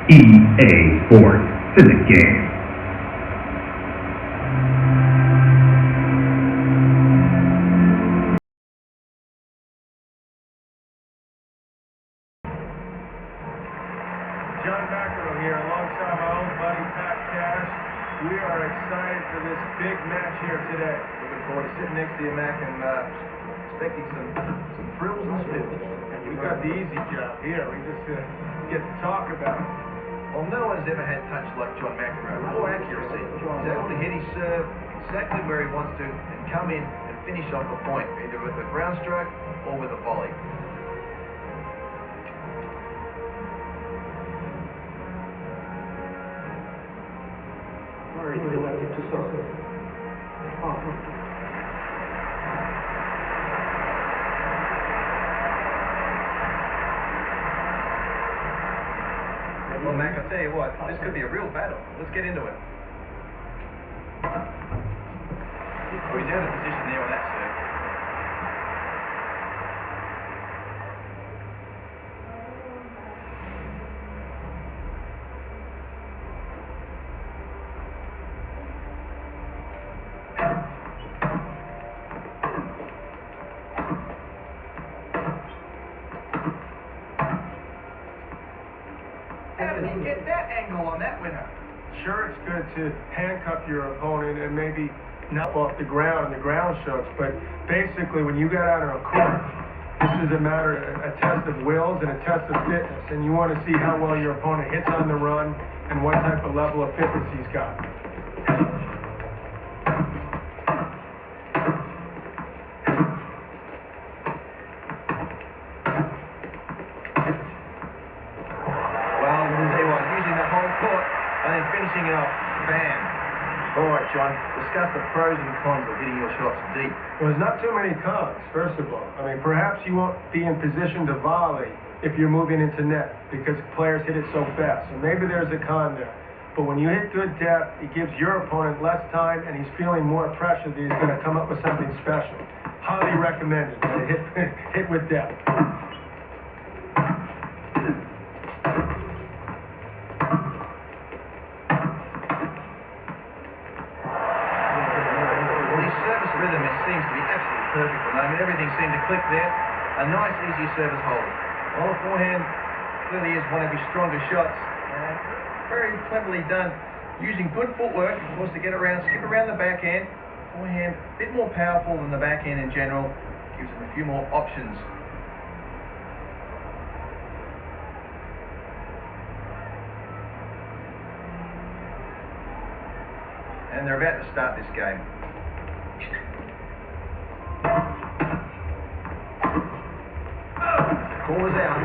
EA Sports. It's in the game. John McEnroe here, alongside my old buddy Pat Cash. We are excited for this big match here today. Looking forward to sitting next to you, Mac, and expecting some thrills and spills. We got the easy job here. We just get to talk about it. Well, no one's ever had touch like John McEnroe, or accuracy. He's able to hit his serve exactly where he wants to and come in and finish off the point, either with a ground stroke or with a volley. Well, Mac, I'll tell you what, this could be a real battle. Let's get into it. Oh, he's out of position there on that serve. How did he get that angle on that winner? Sure, it's good to handcuff your opponent and maybe knock off the ground and the ground strokes, but basically when you get out on a court, this is a matter, a test of wills and a test of fitness, and you want to see how well your opponent hits on the run and what type of level of fitness he's got. And then finishing it off, bam. All right, John, discuss the pros and cons of hitting your shots deep. Well, there's not too many cons, first of all. I mean, perhaps you won't be in position to volley if you're moving into net because players hit it so fast. So maybe there's a con there. But when you hit good depth, it gives your opponent less time and he's feeling more pressure that he's going to come up with something special. Highly recommended to hit with depth. Rhythm, it seems to be absolutely perfect at the moment. Everything seemed to click there. A nice, easy service hold. Well, the forehand clearly is one of his stronger shots. Very cleverly done. Using good footwork, of course, to get around, skip around the backhand. Forehand, a bit more powerful than the backhand in general. Gives him a few more options. And they're about to start this game. Ball is out.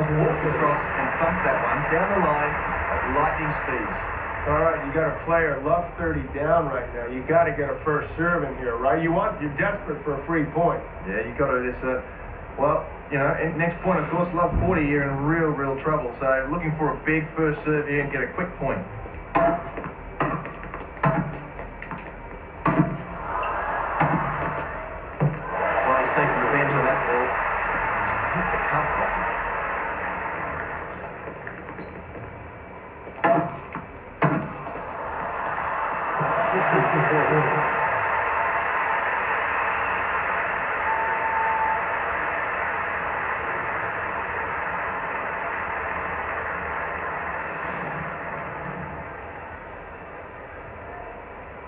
Walked across and thumped that one down the line at lightning speeds. All right, you got a player, love 30 down right now. You got to get a first serve in here, right? You're desperate for a free point. Yeah, you got to do this. Well, you know, next point, of course, love 40, you're in real trouble. So looking for a big first serve here and get a quick point. Well, he's taking revenge on that ball. Hit the cup button.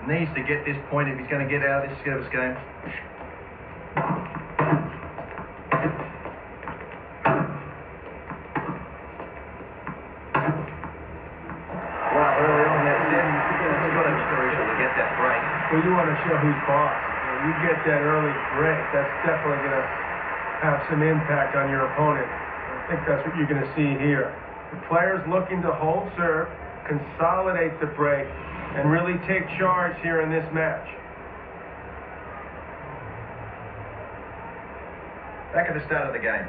Needs to get this point if he's going to get out of this service game. Well, early on that set, it's got to be crucial to get that break. Well, you want to show who's boss. You get that early break, that's definitely going to have some impact on your opponent. I think that's what you're going to see here. The player's looking to hold serve, consolidate the break, and really take charge here in this match. Back at the start of the game.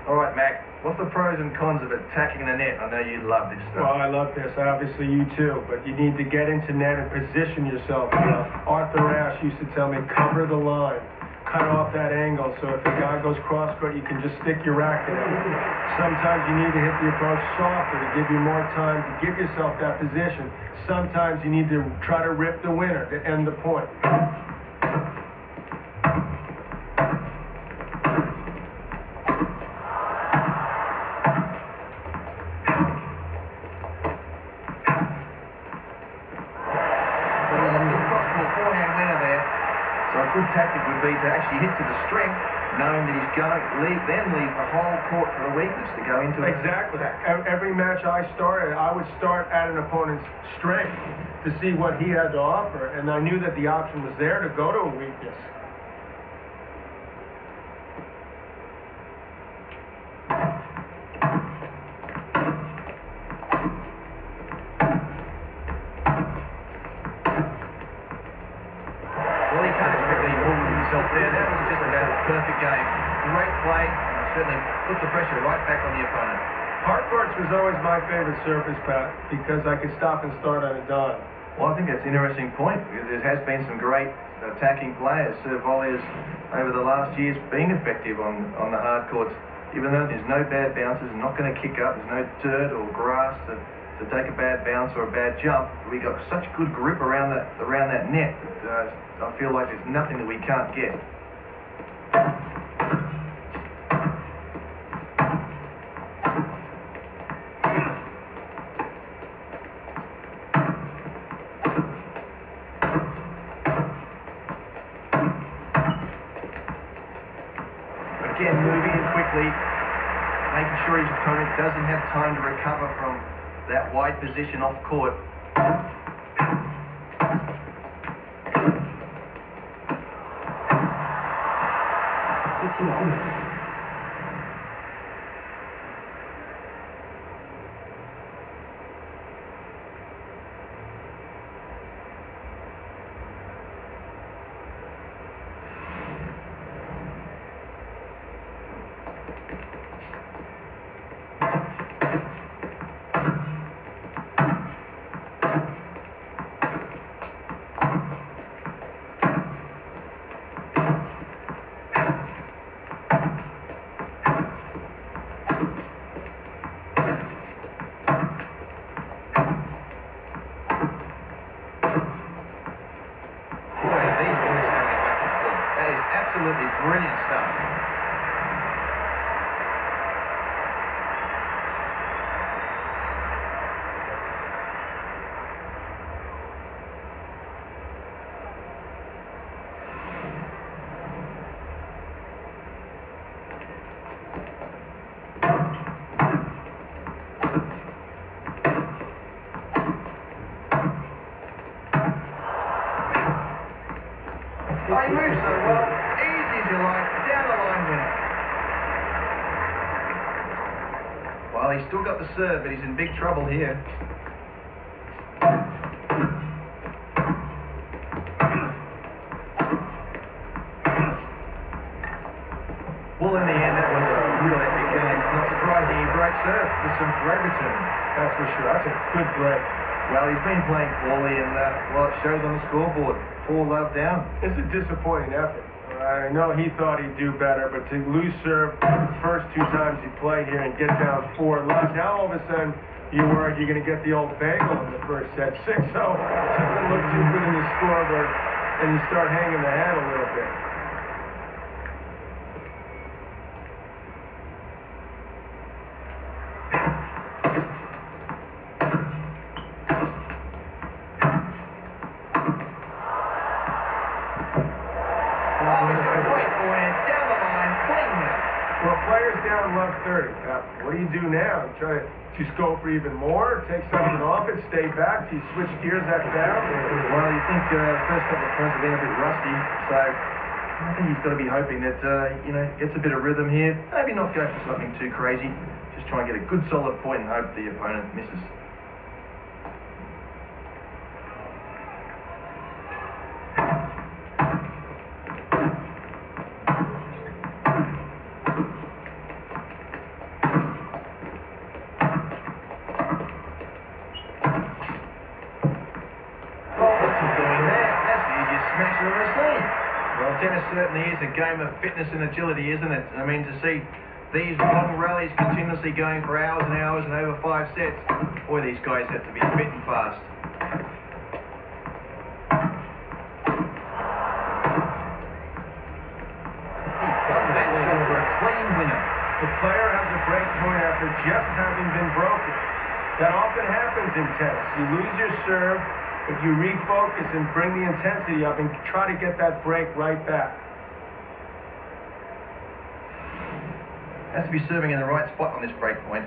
All right, Mac, what's the pros and cons of attacking the net? I know you love this stuff. Well, I love this. Obviously, you too. But you need to get into net and position yourself. Arthur Ashe used to tell me, cover the line. Cut off that angle, so if a guy goes cross-court, you can just stick your racket out. Sometimes you need to hit the approach softer to give you more time to give yourself that position. Sometimes you need to try to rip the winner to end the point. Tactic would be to actually hit to the strength, knowing that he's going to leave the whole court for a weakness to go into. Exactly. Every match I started, I would start at an opponent's strength to see what he had to offer, and I knew that the option was there to go to a weakness. That was just about a perfect game. Great play, and certainly puts the pressure right back on the opponent. Hard courts was always my favorite surface, Pat, because I could stop and start on a dime. Well, I think that's an interesting point, because there has been some great attacking players, serve volleys, over the last years being effective on the hard courts. Even though there's no bad bounces, not going to kick up, there's no dirt or grass to take a bad bounce or a bad jump. We got such good grip around that net that I feel like there's nothing that we can't get. Again, moving in quickly, making sure his opponent doesn't have time to recover from that wide position off court. Absolutely brilliant stuff. Oh, he moves so well. Easy as you like. Down the line winner. Well, he's still got the serve, but he's in big trouble here. Well, in the end, that was a real epic game. Not surprising he broke serve with some great return. That's for sure. That's a good break. Well, he's been playing poorly, and well, it shows on the scoreboard. 4-love down. It's a disappointing effort. I know he thought he'd do better, but to lose serve the first two times he played here and get down 4-love, now all of a sudden you're worried you're going to get the old bagel in the first set. 6-0 doesn't look too good in the scoreboard, and you start hanging the hat a little bit. Well, players down love 30. What do you do now? You try to just go for even more, take something off it, stay back? Do you switch gears that fast? Well, you think the first couple of points have been a bit rusty, so I think he's got to be hoping that, gets a bit of rhythm here. Maybe not go for something too crazy. Just try and get a good solid point and hope the opponent misses. certainly is a game of fitness and agility, isn't it? I mean, to see these long rallies continuously going for hours and hours and over 5 sets, boy, these guys have to be fit and fast. The player has a break point after just having been broken. That often happens in tennis. You lose your serve, but you refocus and bring the intensity up and try to get that break right back. Has to be serving in the right spot on this break point.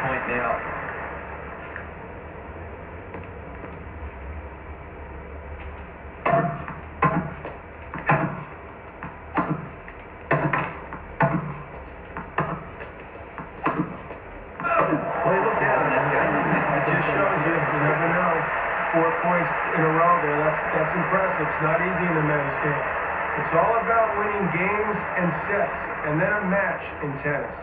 Point now. Well, he looked out on that guy. It just shows you never know. 4 points in a row there. That's impressive. It's not easy in the men's game. It's all about winning games and sets, and then a match in tennis.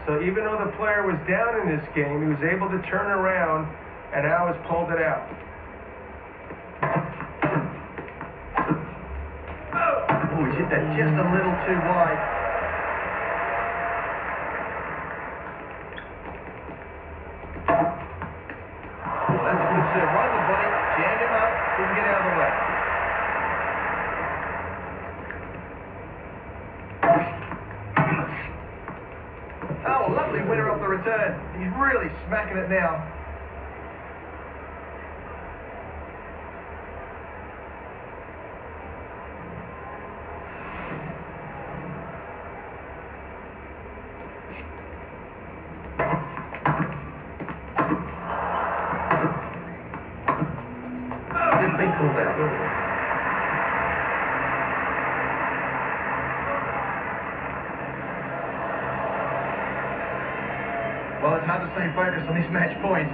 So even though the player was down in this game, he was able to turn around and now has pulled it out. Oh, he's hit that just a little too wide. Oh, that's a good serve. Right in the body, jammed him up, couldn't get out of the way. Oh, lovely winner off the return. He's really smacking it now. Didn't be called out. Well, it's hard to stay focused on this match point.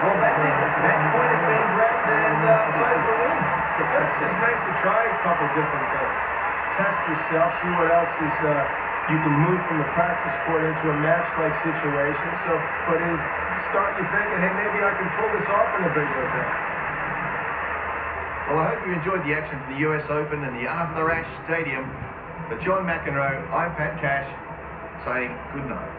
Well, that's it. The match point has been grabbed and so is the win. It's just nice to try a couple different things. Test yourself, see what else is you can move from the practice court into a match-like situation. But start you thinking, hey, maybe I can pull this off in a bigger event. Well, I hope you enjoyed the action for the US Open and the Arthur Ashe Stadium. For John McEnroe, I'm Pat Cash, saying good night.